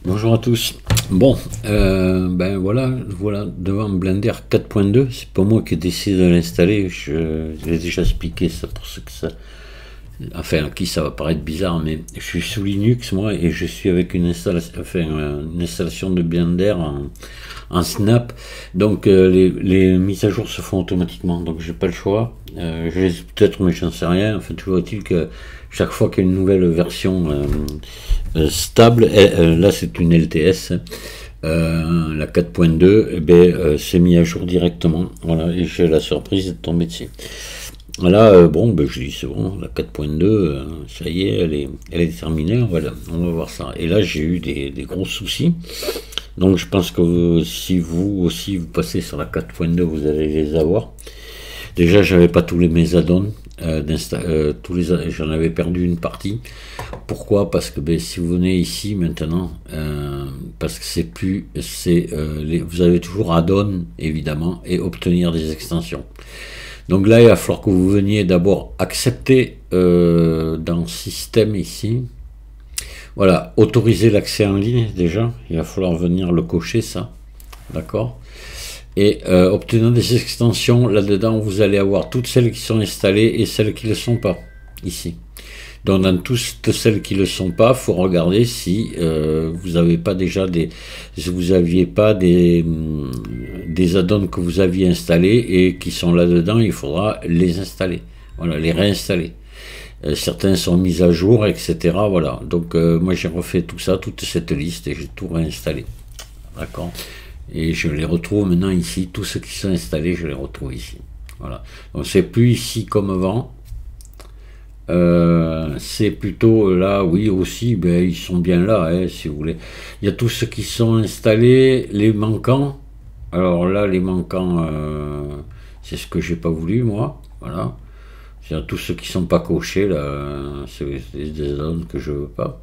Bonjour à tous. Bon, ben voilà devant Blender 4.2. C'est pas moi qui ai décidé de l'installer. Je l'ai déjà expliqué ça pour ceux que ça, enfin à qui ça va paraître bizarre, mais je suis sous Linux moi et je suis avec une installation de Blender en Snap. Donc les mises à jour se font automatiquement. Donc j'ai pas le choix. Je les peut-être mais j'en sais rien. Enfin toujours est-il que chaque fois qu'il y a une nouvelle version stable, là c'est une LTS, la 4.2, eh ben, c'est mis à jour directement. Voilà, et j'ai la surprise de tomber dessus. Là, bon, ben, je dis c'est bon, la 4.2, ça y est, elle est terminée. Voilà, on va voir ça. Et là, j'ai eu des gros soucis. Donc, je pense que si vous aussi vous passez sur la 4.2, vous allez les avoir. Déjà, j'avais pas tous mes add-ons. J'en avais perdu une partie. Pourquoi? Parce que ben, si vous venez ici maintenant, parce que vous avez toujours add-on évidemment et obtenir des extensions. Donc là, il va falloir que vous veniez d'abord accepter dans système ici. Voilà, autoriser l'accès en ligne déjà. Il va falloir venir le cocher ça, d'accord. Et obtenir des extensions, là-dedans, vous allez avoir toutes celles qui sont installées et celles qui ne le sont pas, ici. Donc dans toutes celles qui ne le sont pas, il faut regarder si vous n'avez pas déjà si vous n'aviez pas des add-ons que vous aviez installés et qui sont là-dedans, il faudra les installer, voilà, les réinstaller. Certains sont mis à jour, etc. Voilà. Donc moi j'ai refait tout ça, toute cette liste et j'ai tout réinstallé. D'accord. Et je les retrouve maintenant ici, tous ceux qui sont installés, je les retrouve ici. Voilà. Donc c'est plus ici comme avant. C'est plutôt là, oui aussi, ben, ils sont bien là, hein, si vous voulez. Il y a tous ceux qui sont installés, les manquants. Alors là, les manquants, c'est ce que j'ai pas voulu, moi. Voilà. C'est tous ceux qui sont pas cochés, là, c'est des zones que je veux pas.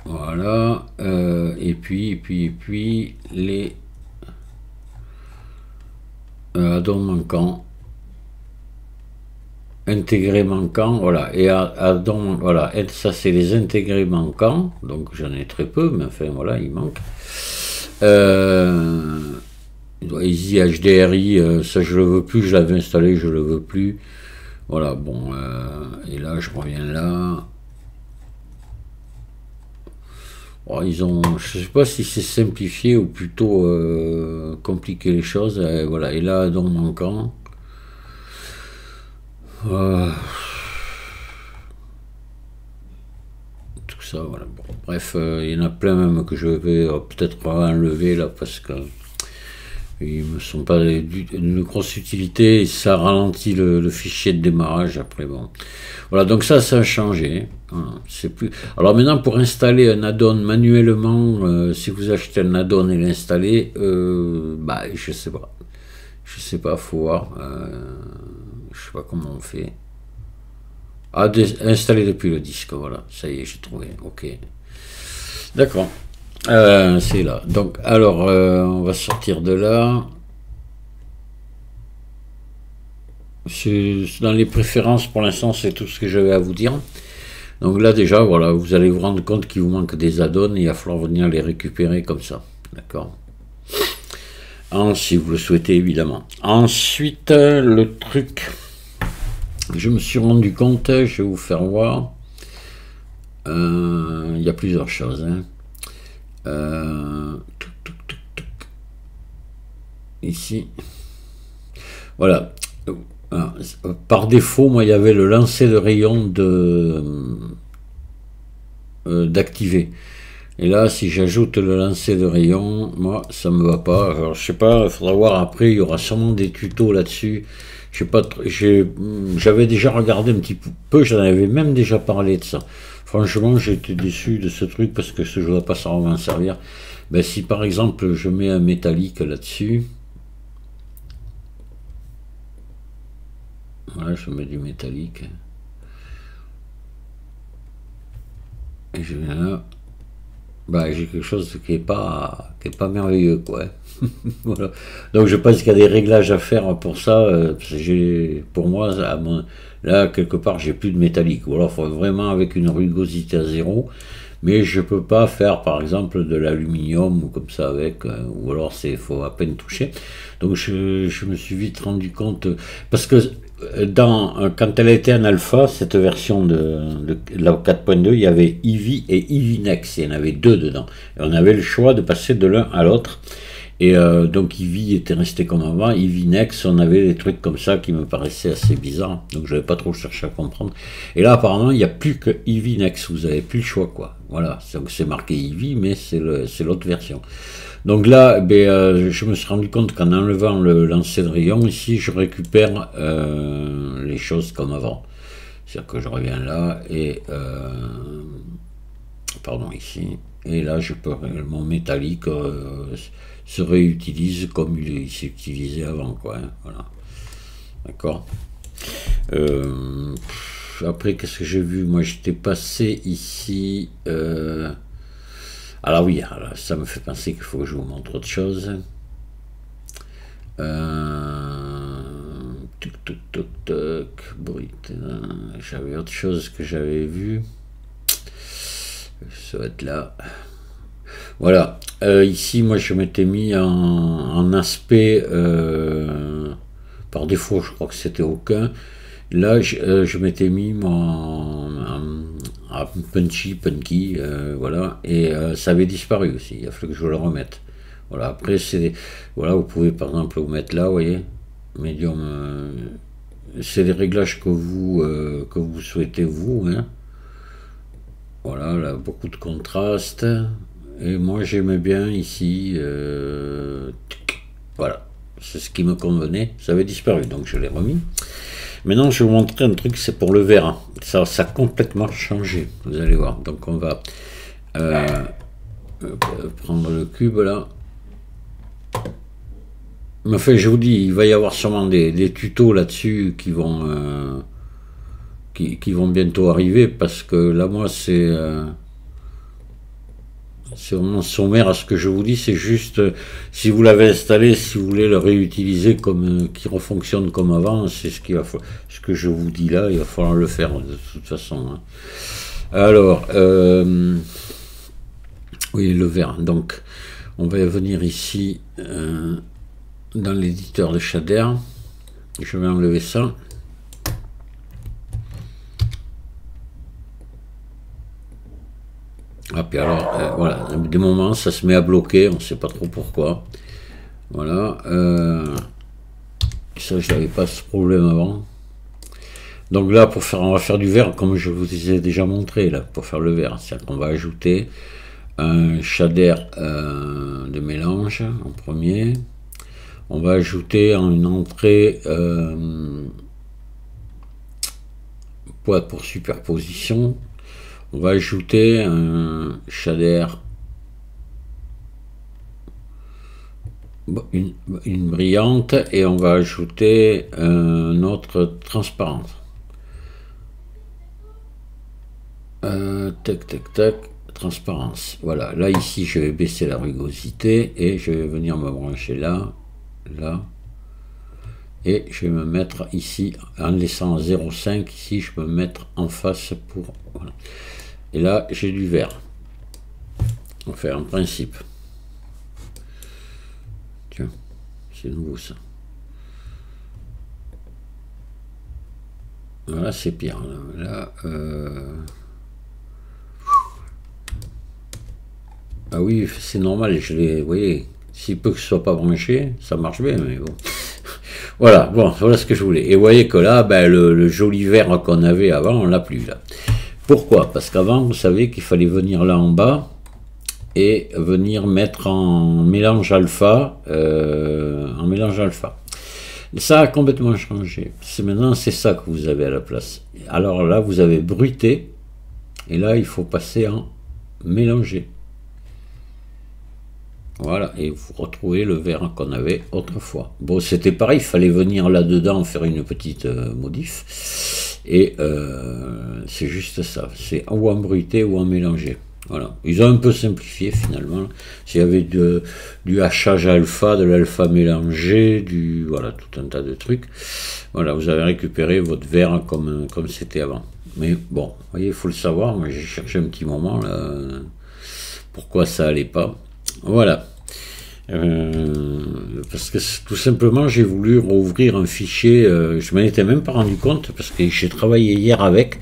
Voilà. Et puis, les add-ons manquants. Intégrés manquants, voilà, et add-ons, voilà, ça c'est les intégrés manquants, donc j'en ai très peu, mais enfin voilà, il manque. Easy HDRI, ça je le veux plus, je l'avais installé, je le veux plus. Voilà, bon, et là je reviens là. Bon, je sais pas si c'est simplifié ou plutôt compliqué les choses, voilà, et là, add-ons manquants. Tout ça, voilà. Bon, bref, il y en a plein même que je vais peut-être enlever là parce que ils me sont pas d'une grosse utilité et ça ralentit le fichier de démarrage après. Bon, voilà, donc ça a changé. Voilà, c'est plus. Alors maintenant, pour installer un add-on manuellement, si vous achetez un add-on et l'installer, bah je sais pas, faut voir. Je sais pas comment on fait. Ah, installer depuis le disque, voilà, ça y est, j'ai trouvé, ok. D'accord, c'est là. Donc, alors, on va sortir de là. Dans les préférences, pour l'instant, c'est tout ce que j'avais à vous dire. Donc là, déjà, voilà, vous allez vous rendre compte qu'il vous manque des add-ons et il va falloir venir les récupérer comme ça, d'accord. Si vous le souhaitez, évidemment. Ensuite, le truc... Je me suis rendu compte, je vais vous faire voir, il y a plusieurs choses. Hein. Ici, voilà. Par défaut, moi, il y avait le lancer de rayon d'activer. Et là, si j'ajoute le lancer de rayon, moi, ça me va pas. Alors, je sais pas, il faudra voir après, il y aura sûrement des tutos là-dessus. Je sais pas, j'avais déjà regardé un petit peu, j'en avais même déjà parlé de ça. Franchement, j'ai été déçu de ce truc parce que je ne dois pas s'en servir. Ben, si par exemple je mets un métallique là-dessus, voilà, je mets du métallique. Et je viens là. bah, j'ai quelque chose qui est pas merveilleux, quoi. Voilà. Donc je pense qu'il y a des réglages à faire pour ça. Parce que pour moi, là, quelque part, j'ai plus de métallique. Ou alors, il faut vraiment avec une rugosité à zéro. Mais je peux pas faire, par exemple, de l'aluminium ou comme ça avec. Ou alors, faut à peine toucher. Donc je me suis vite rendu compte. Parce que quand elle était en alpha, cette version de la 4.2, il y avait Eevee et Eevee Next. Il y en avait deux dedans. Et on avait le choix de passer de l'un à l'autre. Et donc Eevee était resté comme avant. Eevee Next, on avait des trucs comme ça qui me paraissaient assez bizarres. Donc je n'avais pas trop cherché à comprendre. Et là apparemment il n'y a plus que Eevee Next. Vous n'avez plus le choix, quoi. Voilà. Donc c'est marqué Eevee, mais c'est l'autre version. Donc là, je me suis rendu compte qu'en enlevant le lancer de rayon, ici je récupère les choses comme avant. C'est-à-dire que je reviens là et pardon, ici. Et là, mon métallique se réutilise comme il s'est utilisé avant, quoi. Hein, voilà. D'accord. Après, qu'est-ce que j'ai vu? Moi, j'étais passé ici. Alors oui, alors, ça me fait penser qu'il faut que je vous montre autre chose. Tuc, tuc, tuc, tuc. J'avais autre chose que j'avais vu. Ça va être là. Voilà. Ici, moi, je m'étais mis en aspect par défaut. Je crois que c'était aucun. Là, je m'étais mis en punky, voilà, et ça avait disparu aussi. Il a fallu que je le remette. Voilà. Après, voilà, vous pouvez par exemple vous mettre là, vous voyez, médium. C'est les réglages que vous souhaitez vous, hein. Voilà, là, beaucoup de contraste. Et moi, j'aimais bien ici. Voilà, c'est ce qui me convenait. Ça avait disparu, donc je l'ai remis. Maintenant, je vais vous montrer un truc, c'est pour le verre. Ça a complètement changé, vous allez voir. Donc, on va prendre le cube, là. Enfin, je vous dis, il va y avoir sûrement des tutos là-dessus qui vont bientôt arriver, parce que là, moi, c'est vraiment sommaire à ce que je vous dis. C'est juste, si vous l'avez installé, si vous voulez le réutiliser qui refonctionne comme avant, c'est ce que je vous dis là, il va falloir le faire de toute façon, hein. Alors, oui, le verre. Donc, on va venir ici dans l'éditeur de shader. Je vais enlever ça. Ah, puis alors, voilà, des moments, ça se met à bloquer, on ne sait pas trop pourquoi. Voilà. Ça, je n'avais pas ce problème avant. Donc là, on va faire du verre, comme je vous ai déjà montré, là, pour faire le verre. C'est-à-dire qu'on va ajouter un shader de mélange en premier. On va ajouter une entrée poids pour superposition. On va ajouter un shader, une brillante, et on va ajouter un autre transparent. Tac, tac, tac, transparence. Voilà, là ici je vais baisser la rugosité et je vais venir me brancher là, là. Et je vais me mettre ici, en laissant 0,5, ici je peux me mettre en face pour... Voilà. Et là, j'ai du vert. Enfin, en principe. Tiens, c'est nouveau ça. Voilà, c'est pire. Là, ah oui, c'est normal, vous voyez, s'il peut que ce soit pas branché, ça marche bien, mais bon. Voilà, bon, voilà ce que je voulais. Et vous voyez que là, ben, le joli vert qu'on avait avant, on l'a plus là. Pourquoi? Parce qu'avant, vous savez qu'il fallait venir là en bas et venir mettre en mélange alpha. Ça a complètement changé. Maintenant, c'est ça que vous avez à la place. Alors là, vous avez bruité. Et là, il faut passer en mélanger. Voilà, et vous retrouvez le vert qu'on avait autrefois. Bon, c'était pareil, il fallait venir là-dedans faire une petite modif. Et c'est juste ça, c'est ou en bruité ou en mélangé. Voilà. Ils ont un peu simplifié finalement. S'il y avait du hachage alpha, de l'alpha mélangé, voilà, tout un tas de trucs. Voilà, vous avez récupéré votre verre comme c'était avant. Mais bon, vous voyez, il faut le savoir. Moi, j'ai cherché un petit moment là, pourquoi ça allait pas. Voilà. Parce que tout simplement j'ai voulu rouvrir un fichier, je m'en étais même pas rendu compte parce que j'ai travaillé hier avec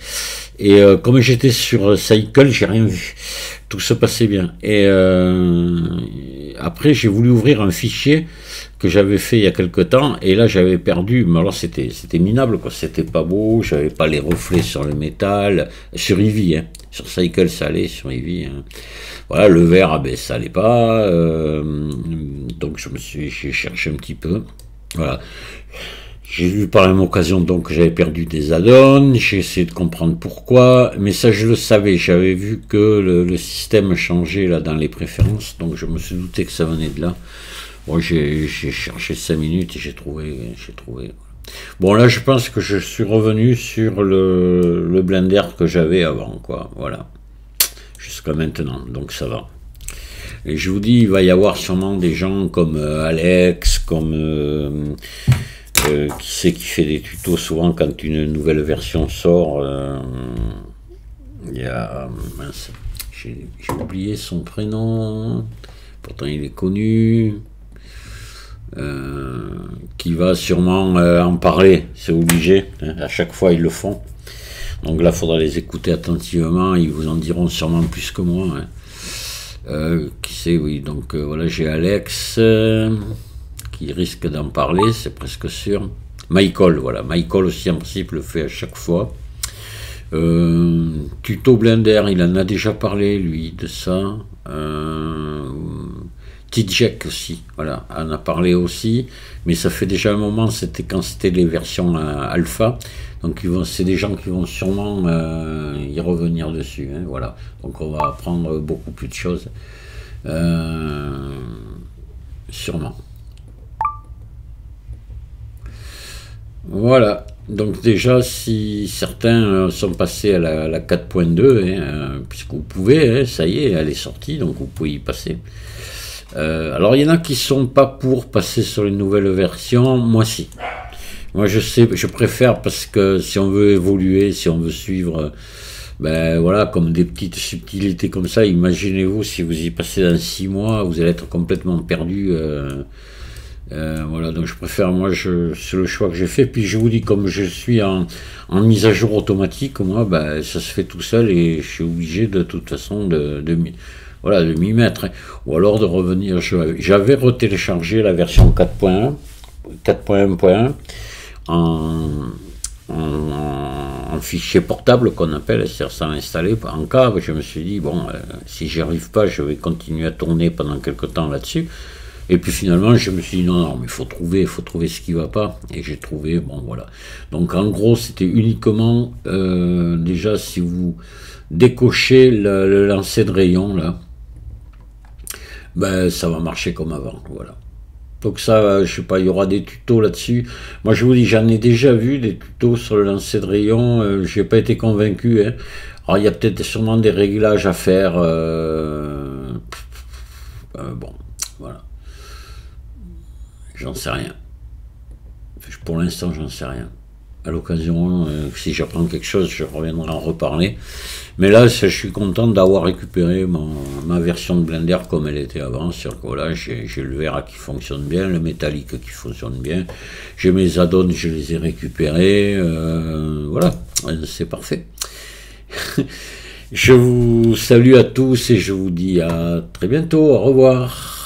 et comme j'étais sur Cycle j'ai rien vu, tout se passait bien et après j'ai voulu ouvrir un fichier que j'avais fait il y a quelque temps et là j'avais perdu, mais alors c'était minable quoi, c'était pas beau, j'avais pas les reflets sur le métal, sur Eevee hein. Sur Cycle ça allait, sur Eevee hein. Voilà, le verre, ben, ça allait pas, donc j'ai cherché un petit peu, voilà. J'ai vu par la même occasion donc que j'avais perdu des add-ons, j'ai essayé de comprendre pourquoi, mais ça je le savais, j'avais vu que le système changeait là dans les préférences, donc je me suis douté que ça venait de là. Bon, j'ai cherché 5 minutes et j'ai trouvé. Bon là je pense que je suis revenu sur le Blender que j'avais avant, quoi, voilà. Jusqu'à maintenant, donc ça va. Et je vous dis, il va y avoir sûrement des gens comme Alex, comme qui c'est qui fait des tutos souvent quand une nouvelle version sort. Il y a mince, j'ai oublié son prénom, pourtant il est connu. Qui va sûrement en parler, c'est obligé, hein, à chaque fois ils le font. Donc là, il faudra les écouter attentivement, ils vous en diront sûrement plus que moi. Hein. Qui sait, oui, donc voilà, j'ai Alex qui risque d'en parler, c'est presque sûr. Michael, voilà, Michael aussi en principe le fait à chaque fois. Tuto Blender, il en a déjà parlé, lui, de ça. T-Jack aussi, voilà, en a parlé aussi, mais ça fait déjà un moment, c'était quand c'était les versions alpha, donc c'est des gens qui vont sûrement y revenir dessus, hein, voilà, donc on va apprendre beaucoup plus de choses, sûrement. Voilà, donc déjà si certains sont passés à la 4.2, hein, puisque vous pouvez, hein, ça y est, elle est sortie, donc vous pouvez y passer. Alors il y en a qui sont pas pour passer sur une nouvelle version, moi si. Moi je préfère parce que si on veut évoluer, si on veut suivre, ben voilà, comme des petites subtilités comme ça, imaginez-vous si vous y passez dans 6 mois, vous allez être complètement perdu. Voilà, donc je préfère, moi c'est le choix que j'ai fait, puis je vous dis, comme je suis en mise à jour automatique, moi ben, ça se fait tout seul et je suis obligé de toute façon voilà, de m'y mettre, hein. Ou alors de revenir, j'avais retéléchargé la version 4.1 en fichier portable qu'on appelle, c'est-à-dire sans l'installer en cas, je me suis dit, bon, si j'y arrive pas, je vais continuer à tourner pendant quelques temps là-dessus, et puis finalement, je me suis dit, non, mais il faut trouver ce qui va pas, et j'ai trouvé, bon, voilà. Donc en gros, c'était uniquement, déjà, si vous décochez le lancer de rayon, là, ben ça va marcher comme avant, voilà. Donc ça, je sais pas, il y aura des tutos là-dessus. Moi je vous dis, j'en ai déjà vu des tutos sur le lancer de rayon, j'ai pas été convaincu, hein. Alors il y a peut-être sûrement des réglages à faire, bon, voilà. J'en sais rien. Pour l'instant, j'en sais rien. À l'occasion, si j'apprends quelque chose, je reviendrai en reparler. Mais là, je suis content d'avoir récupéré ma version de Blender comme elle était avant. C'est-à-dire que voilà, j'ai le verre qui fonctionne bien, le métallique qui fonctionne bien. J'ai mes add-ons, je les ai récupérés. Voilà, c'est parfait. Je vous salue à tous et je vous dis à très bientôt. Au revoir.